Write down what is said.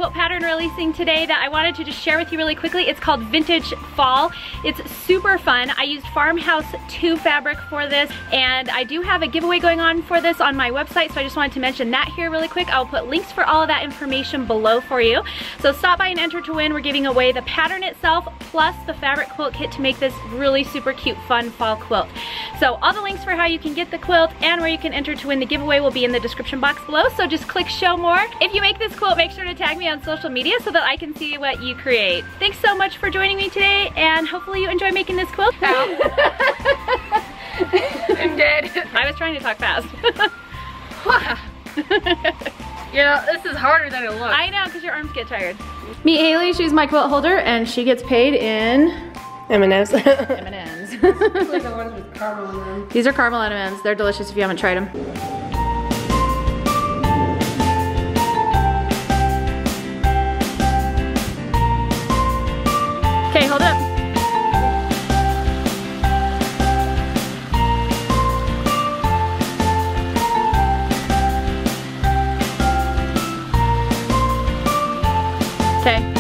quilt pattern releasing today that I wanted to just share with you really quickly. It's called Vintage Fall. It's super fun. I used Farmhouse 2 fabric for this, and I do have a giveaway going on for this on my website, so I just wanted to mention that here really quick. I'll put links for all of that information below for you. So stop by and enter to win. We're giving away the pattern itself plus the fabric quilt kit to make this really super cute, fun fall quilt. So all the links for how you can get the quilt and where you can enter to win the giveaway will be in the description box below, so just click show more. If you make this quilt, make sure to tag me on social media so that I can see what you create. Thanks so much for joining me today, and hopefully you enjoy making this quilt. I'm dead. I was trying to talk fast. You know, this is harder than it looks. I know, because your arms get tired. Meet Haley, she's my quilt holder, and she gets paid in M&M's. M&M's. Like the ones with caramel in them. These are caramel M&M's. They're delicious if you haven't tried them. Okay, hold up. Okay.